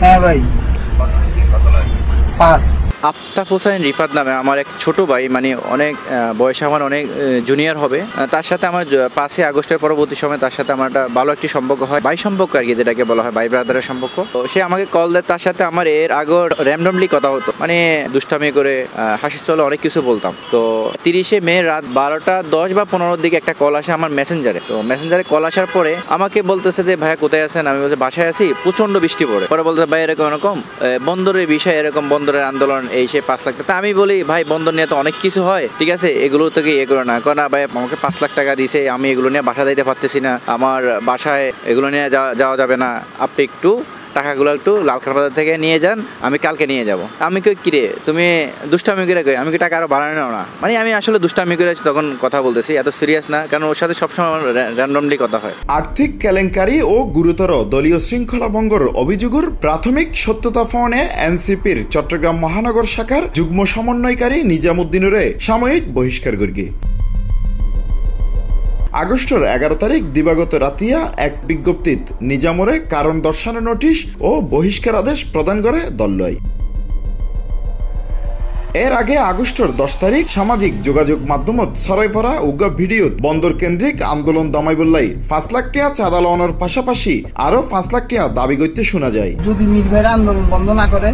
হ্যাঁ ভাই, পাঁচ। আফতাব হোসেন রিফাত নামে আমার এক ছোট ভাই, মানে অনেক বয়সে আমার অনেক জুনিয়র হবে, তার সাথে আমার 5ই আগস্টের পরবর্তী সময় তার সাথে আমার একটা ভালো একটি সম্পর্ক হয়, ভাই সম্পর্ক আর কি, যেটাকে বলা হয় ভাই ব্রাদারের সম্পর্ক। তো সে আমাকে কল দেয়, তার সাথে আমার এর আগে র্যান্ডমলি কথা হতো, মানে দুষ্টামি করে হাসি চলে অনেক কিছু বলতাম। তো 30শে মে রাত 12:10 বা 15-র দিকে একটা কল আসে আমার মেসেঞ্জারে। তো মেসেঞ্জারে কল আসার পরে আমাকে বলতেছে যে ভাইয়া কোথায় আছেন, আমি বলছি বাসায় আছি, প্রচন্ড বৃষ্টি পড়ে। পরে বলতে ভাই এরকম এরকম বন্দরের বিষয়, এরকম বন্দরের আন্দোলন, এই সে 5 লাখ টাকা। আমি বলি ভাই বন্দর নিয়ে তো অনেক কিছু হয়, ঠিক আছে এগুলো থেকে ইয়ে করো না, না ভাই আমাকে 5 লাখ টাকা দিয়েছে, আমি এগুলো নিয়ে বাসা যাইতে পারতেছি না, আমার বাসায় এগুলো নিয়ে যাওয়া যাবে না, আপনি একটু টাকাগুলো একটু লালখান বাজার থেকে নিয়ে যান, আমি কালকে নিয়ে যাব। আমি কই কিরে তুমি দুষ্টামি করে কই, আমি কি টাকা আরো বাড়ানো নাও না, মানে আমি আসলে দুষ্টামি করে তখন কথা বলতেছি, এত সিরিয়াস না, কারণ ওর সাথে সবসময় র্যান্ডমলি কথা হয়। আর্থিক কেলেঙ্কারি ও গুরুতর দলীয় শৃঙ্খলা ভঙ্গর অভিযোগের প্রাথমিক সত্যতা ফোনে এনসিপির চট্টগ্রাম মহানগর শাখার যুগ্ম সমন্বয়কারী নিজামুদ্দিনের সাময়িক বহিষ্কার গর্গি। আগস্টের 11 তারিখ দিবাগত রাতিয়া এক বিজ্ঞপ্তিত নিজামরে কারণ দর্শানোর নোটিশ ও বহিষ্কার আদেশ প্রদান করে দললয়। এর আগে আগস্টের 10 তারিখ সামাজিক যোগাযোগ মাধ্যমত ছড়াই পড়া উগ্র ভিডিও বন্দর কেন্দ্রিক আন্দোলন দমাই বললাই 5 লাখ টাকা চাঁদা লওয়ানোর পাশাপাশি আরো 5 লাখ টাকা দাবি করতে শোনা যায়। যদি মিরভাইয়ের আন্দোলন বন্ধ না করে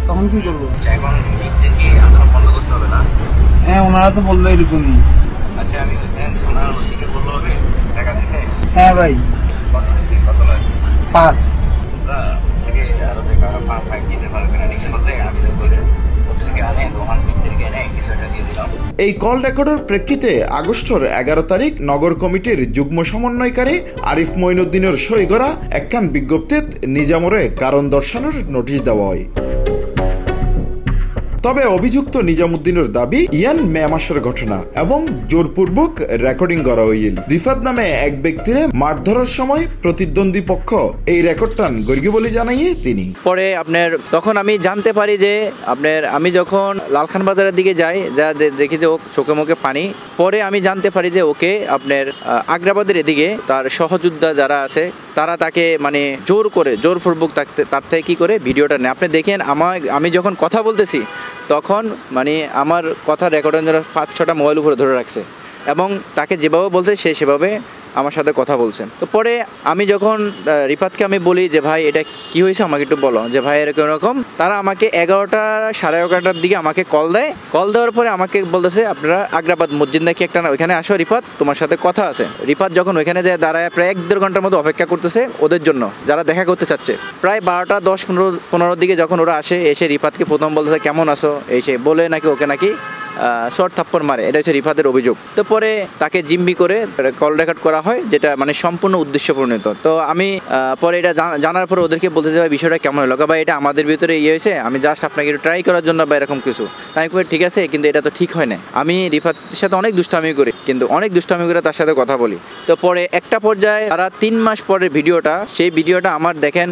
তখন কি করবো? হ্যাঁ, ওনারা তো বললো এরকমই। হ্যাঁ ভাই, 5। এই কল রেকর্ডের প্রেক্ষিতে আগস্টের 11 তারিখ নগর কমিটির যুগ্ম সমন্বয়কারী আরিফ মঈনুদ্দিনের সই করা একখান বিজ্ঞপ্তিত নিজামরে কারণ দর্শানোর নোটিশ দেওয়া হয়। তবে অভিযুক্ত নিজামুদ্দিনের দাবি ইয়ান মে মাসের ঘটনা এবং জোরপূর্বক রেকর্ডিং করা হইল। রিফাত নামে এক ব্যক্তিরে মারধরের সময় প্রতিদ্বন্দ্বী পক্ষ এই রেকর্ডটান গর্গি বলে জানাইয়ে তিনি। পরে আপনার তখন আমি জানতে পারি যে আমি যখন লালখান বাজারের দিকে যাই, যা দেখি যে ও চোখে মুখে পানি, পরে আমি জানতে পারি যে ওকে আপনার আগ্রাবাদের এদিকে তার সহযোদ্ধা যারা আছে তারা তাকে মানে জোরপূর্বক তার থেকে কি করে ভিডিওটা নেয়। আপনি দেখেন আমি যখন কথা বলতেছি তখন মানে আমার কথা রেকর্ডের জন্য 5-6টা মোবাইল উপরে ধরে রাখছে এবং তাকে যেভাবে বলছে সে সেভাবে আমার সাথে কথা বলছেন। তো পরে আমি যখন রিফাতকে আমি বলি যে ভাই এটা কি হয়েছে আমাকে একটু বলো, যে ভাই এরকম তারা আমাকে 11টা সাড়ে 11টার দিকে আমাকে কল দেওয়ার পরে আমাকে বলতেছে আপনারা আগ্রাবাদ মসজিদ নাকি একটা না, ওইখানে আসো রিফাত, তোমার সাথে কথা আছে। রিফাত যখন ওইখানে যায় দাঁড়ায় প্রায় 1-1.5 ঘন্টার মতো অপেক্ষা করতেছে ওদের জন্য যারা দেখা করতে চাচ্ছে। প্রায় 12:10-15 দিকে যখন ওরা এসে রিফাতকে প্রথম বলতেছে কেমন আছো, এসে বলে নাকি ওকে নাকি শর্ট থাপ্পড় মারে, এটা হচ্ছে রিফাতের অভিযোগ। তো পরে তাকে জিম্মি করে কল রেকর্ড করা হয়, যেটা মানে সম্পূর্ণ উদ্দেশ্য প্রণীত। তো আমি পরে এটা জানার পরে ওদেরকে বলতে চাই বিষয়টা কেমন হলো, ভাই এটা আমাদের ভিতরে ইয়ে হয়েছে, আমি জাস্ট আপনাকে একটু ট্রাই করার জন্য বা এরকম কিছু। তাই কই ঠিক আছে, কিন্তু এটা তো ঠিক হয় না। আমি রিফাতের সাথে অনেক দুষ্টামি করি, কিন্তু অনেক দুষ্টামি করে তার সাথে কথা বলি। তো পরে একটা পর্যায়ে তারা 3 মাস পরের ভিডিওটা, সেই ভিডিওটা আমার দেখেন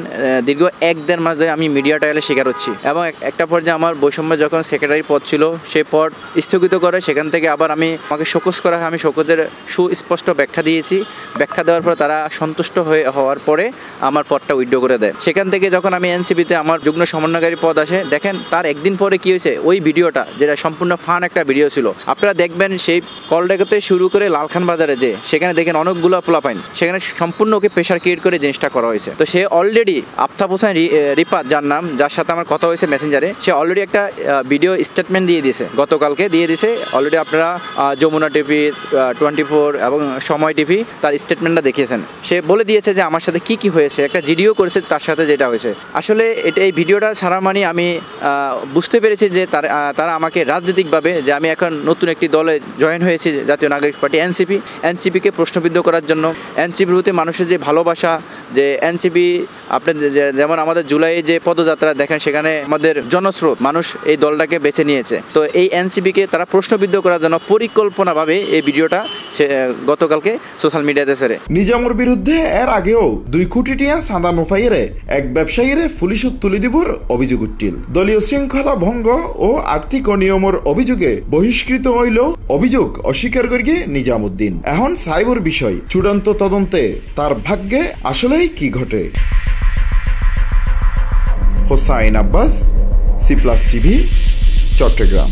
দীর্ঘ 1-1.5 মাস ধরে আমি মিডিয়া ট্রায়ালের শিকার হচ্ছি। এবং একটা পর্যায়ে আমার বৈষম্য যখন সেক্রেটারি পদ ছিল সেই পদ স্থগিত করে, সেখান থেকে আবার আমাকে শোকজ করা হয়। আমি শোকজের সুস্পষ্ট ব্যাখ্যা দিয়েছি, ব্যাখ্যা দেওয়ার পর তারা সন্তুষ্ট হওয়ার পরে আমার পদটা উইথড্র করে দেয়। সেখান থেকে যখন আমি এনসিপিতে আমার যুগ্ম সমন্বয়কারী পদ আসে, দেখেন তার একদিন পরে কি হয়েছে, ওই ভিডিওটা যেটা সম্পূর্ণ ফান একটা ভিডিও ছিল, আপনারা দেখবেন সেই কল রেকর্ডতে শুরু করে লালখান বাজারে যে সেখানে দেখেন অনেকগুলো পোলাপাইন, সেখানে সম্পূর্ণ ওকে প্রেশার ক্রিয়েট করে জিনিসটা করা হয়েছে। তো সে অলরেডি আফতাব হোসেন রিফাত যার নাম, যার সাথে আমার কথা হয়েছে মেসেঞ্জারে, সে অলরেডি একটা ভিডিও স্টেটমেন্ট দিয়ে দিয়েছে, গতকালকে দিয়ে দিয়েছে অলরেডি। আপনারা যমুনা টিভি, 24 এবং সময় টিভি তার স্টেটমেন্টটা দেখিয়েছেন। সে বলে দিয়েছে যে আমার সাথে কি হয়েছে, একটা ভিডিও করেছে তার সাথে যেটা হয়েছে। আসলে এই ভিডিওটা ছাড়া মানে আমি বুঝতে পেরেছি যে তারা আমাকে রাজনৈতিকভাবে, যে আমি এখন নতুন একটি দলে জয়েন হয়েছি, জাতীয় নাগরিক পার্টি এনসিপিকে প্রশ্নবিদ্ধ করার জন্য, এনসিপির প্রতি মানুষের যে ভালোবাসা, যে এনসিপি আপনি যেমন আমাদের জুলাই যে পদযাত্রা দেখেন, সেখানে আমাদের জনস্রোত মানুষ এই দলটাকে বেছে নিয়েছে। তো এই এনসিপিকে তারা প্রশ্নবিদ্ধ করার জন্য পরিকল্পনাভাবে এই ভিডিওটা গতকালকে সোশ্যাল মিডিয়াতে ছেড়ে। নিজামর বিরুদ্ধে এর আগেও 2 কোটি টাকা চাঁদা নোফাইরে এক ব্যবসায়ীরে পুলিশত তুলি দিবর অভিযোগ উঠিল। দলীয় শৃঙ্খলা ভঙ্গ ও আর্থিক অনিয়মের অভিযোগে বহিষ্কৃত হইলেও অভিযোগ অস্বীকার করিয়ে নিজামুদ্দিন। এখন সাইবর বিষয় চূড়ান্ত তদন্তে তার ভাগ্যে আসলেই কি ঘটে। Hossain Abbas, C plus TV, Chittagong.